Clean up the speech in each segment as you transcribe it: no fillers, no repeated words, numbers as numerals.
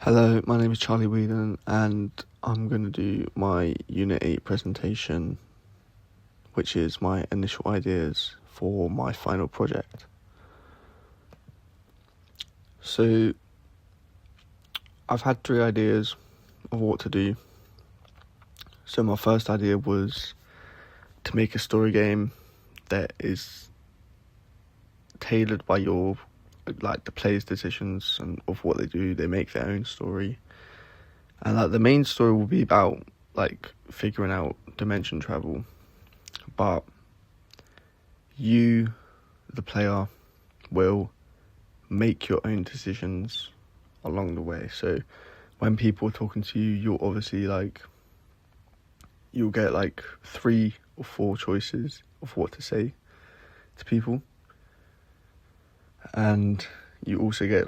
Hello, my name is Charlie Whedon, and I'm going to do my Unit 8 presentation, which is my initial ideas for my final project. So, I've had 3 ideas of what to do. So my first idea was to make a story game that is tailored by the players' decisions and of what they do. They make their own story. And the main story will be about figuring out dimension travel, but you, the player, will make your own decisions along the way. So when people are talking to you, you'll get 3 or 4 choices of what to say to people. And you also get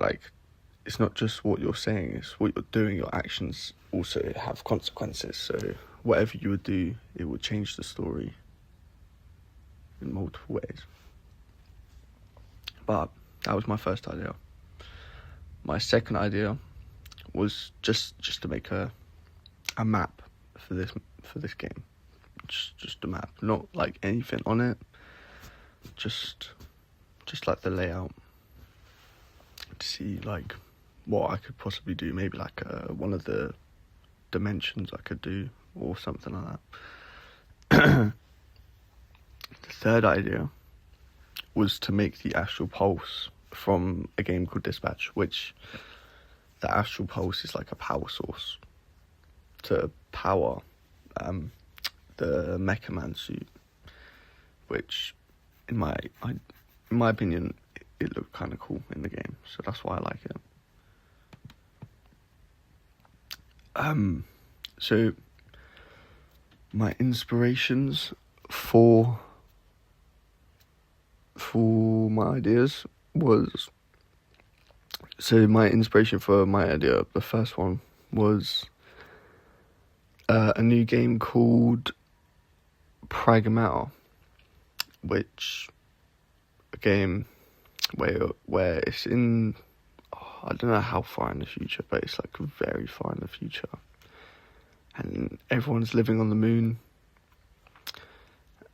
it's not just what you're saying, it's what you're doing. Your actions also have consequences. So whatever you would do, it would change the story in multiple ways. But that was my first idea. My second idea was just to make a map for this game. Just a map, not anything on it. Just the layout, to see what I could possibly do. Maybe one of the dimensions I could do, or something like that. The third idea was to make the astral pulse from a game called Dispatch, which the astral pulse is like a power source to power the Mecha Man suit, which in my opinion, it looked kind of cool in the game, so that's why I like it. So my inspirations for my ideas was... So my inspiration for my idea, the first one, was a new game called Pragmata, which a game where it's in... I don't know how far in the future, but it's very far in the future. And everyone's living on the moon.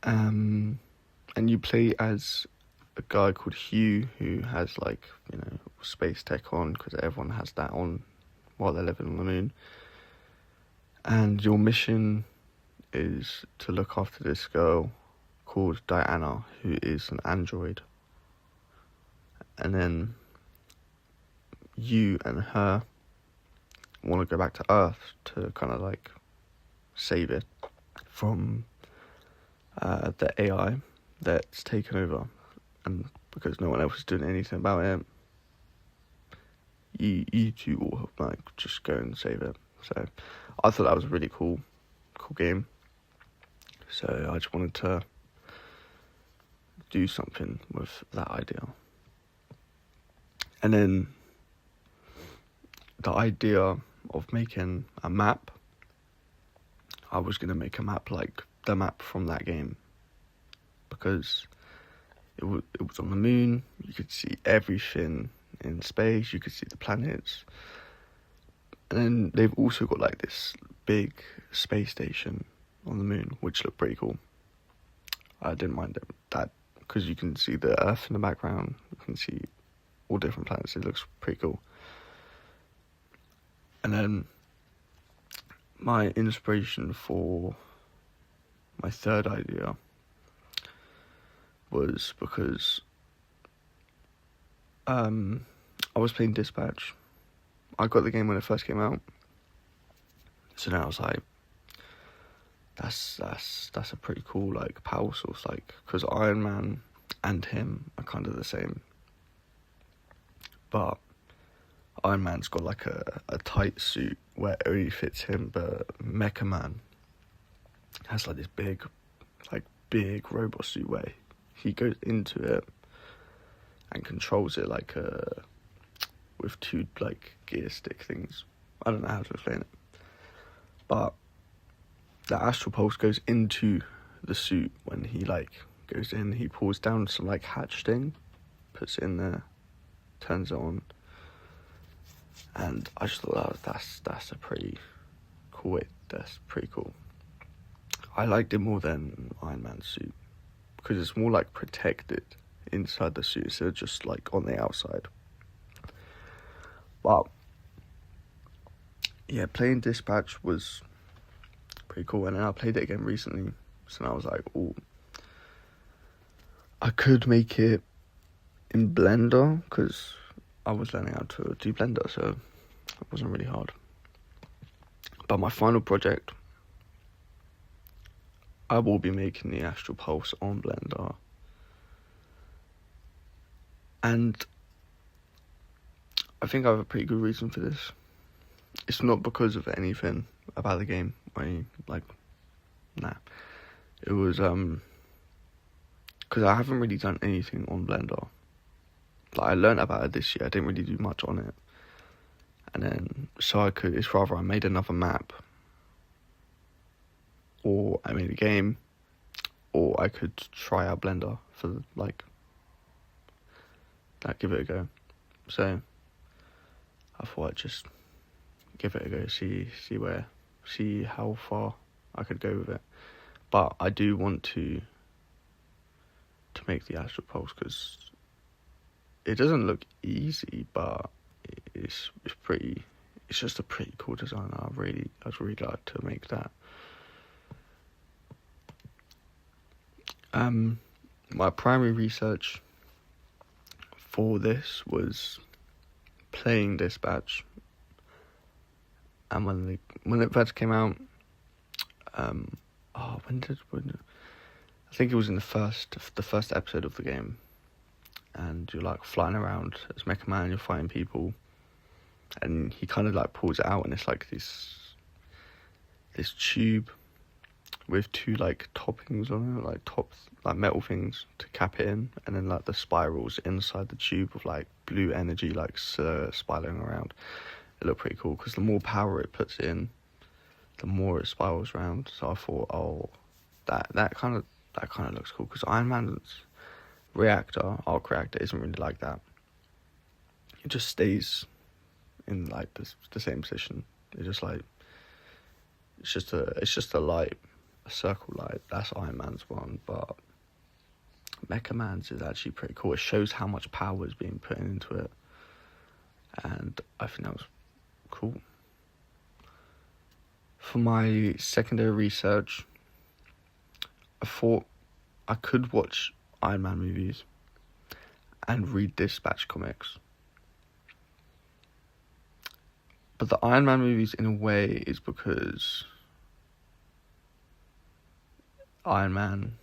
And you play as a guy called Hugh, who has space tech on, because everyone has that on while they're living on the moon. And your mission is to look after this girl called Diana, who is an android. And then you and her want to go back to Earth to kind of save it from the AI that's taken over. And because no one else is doing anything about it, you two will just go and save it. So I thought that was a really cool game. So I just wanted to do something with that idea. And then the idea of making a map, I was going to make a map like the map from that game, because it was on the moon. You could see everything in space. You could see the planets. And then they've also got this big space station on the moon, which looked pretty cool. I didn't mind that because you can see the Earth in the background. You can see all different planets. It looks pretty cool. And then my inspiration for my third idea was because I was playing Dispatch. I got the game when it first came out, so now I was like, that's a pretty cool power source, because Iron Man and him are kind of the same, but Iron Man's got a tight suit where it only fits him, but Mecha Man has this big robot suit where he goes into it and controls it with 2 gear stick things. I don't know how to explain it, but the astral pulse goes into the suit. When he goes in, he pulls down some hatch thing, puts it in there, turns it on, And I just thought that's a pretty cool way. That's pretty cool. I liked it more than Iron Man's suit because it's more like protected inside the suit, so just like on the outside. But yeah, playing Dispatch was pretty cool, and then I played it again recently, so I was like, oh, I could make it in Blender because I was learning how to do Blender, so it wasn't really hard. But my final project, I will be making the Astral Pulse on Blender. And I think I have a pretty good reason for this. It's not because of anything about the game. It was, because I haven't really done anything on Blender. Like, I learned about it this year, I didn't really do much on it. And then, I made another map, or I made a game, or I could try out Blender for, give it a go. So, I thought I'd just give it a go, see how far I could go with it. But I do want to make the Astral Pulse, because it doesn't look easy, but it's just a pretty cool design. I'd really like to make that. My primary research for this was playing Dispatch, and when it first came out, I think it was in the first episode of the game, and you're like flying around as Mecha Man, you're fighting people, and he kind of like pulls it out, and it's like this tube with two like toppings on it, like metal things to cap it in, and then like the spirals inside the tube of like blue energy like spiraling around. It looked pretty cool because the more power it puts in, the more it spirals around. So I thought, oh, that kind of looks cool, because Iron Man's arc reactor isn't really like that. It just stays in like the same position. It's just a light, a circle light. That's Iron Man's one, but Mecha Man's is actually pretty cool. It shows how much power is being put into it, and I think that was cool. For my secondary research, I thought I could watch Iron Man movies and read Dispatch comics. But the Iron Man movies, in a way, is because Iron Man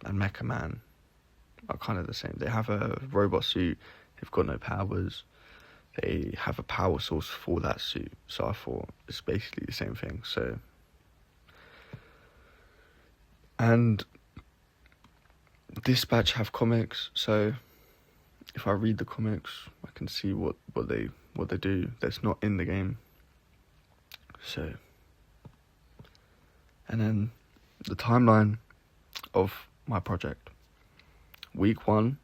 and Mecha Man are kind of the same. They have a robot suit, they've got no powers, they have a power source for that suit. So I thought it's basically the same thing. So, and Dispatch have comics, so if I read the comics, I can see what they do that's not in the game. So, and then the timeline of my project. Week 1,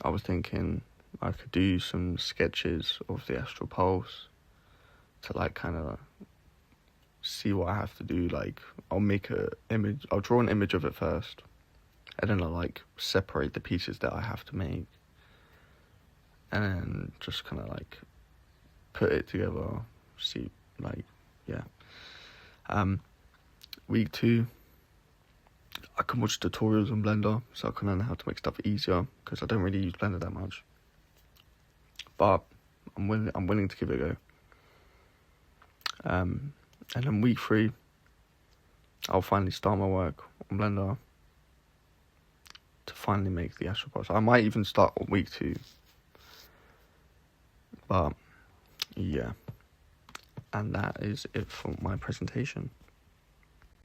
I was thinking I could do some sketches of the Astral Pulse to like kind of see what I have to do. Like, I'll draw an image of it first, and then I'll like separate the pieces that I have to make, and then just kind of like put it together, see, like, yeah. Week 2, I can watch tutorials on Blender, so I can learn how to make stuff easier, because I don't really use Blender that much. But I'm willing to give it a go. And then week 3, I'll finally start my work on Blender to finally make the Astral Pulse. I might even start on week 2. But yeah, and that is it for my presentation.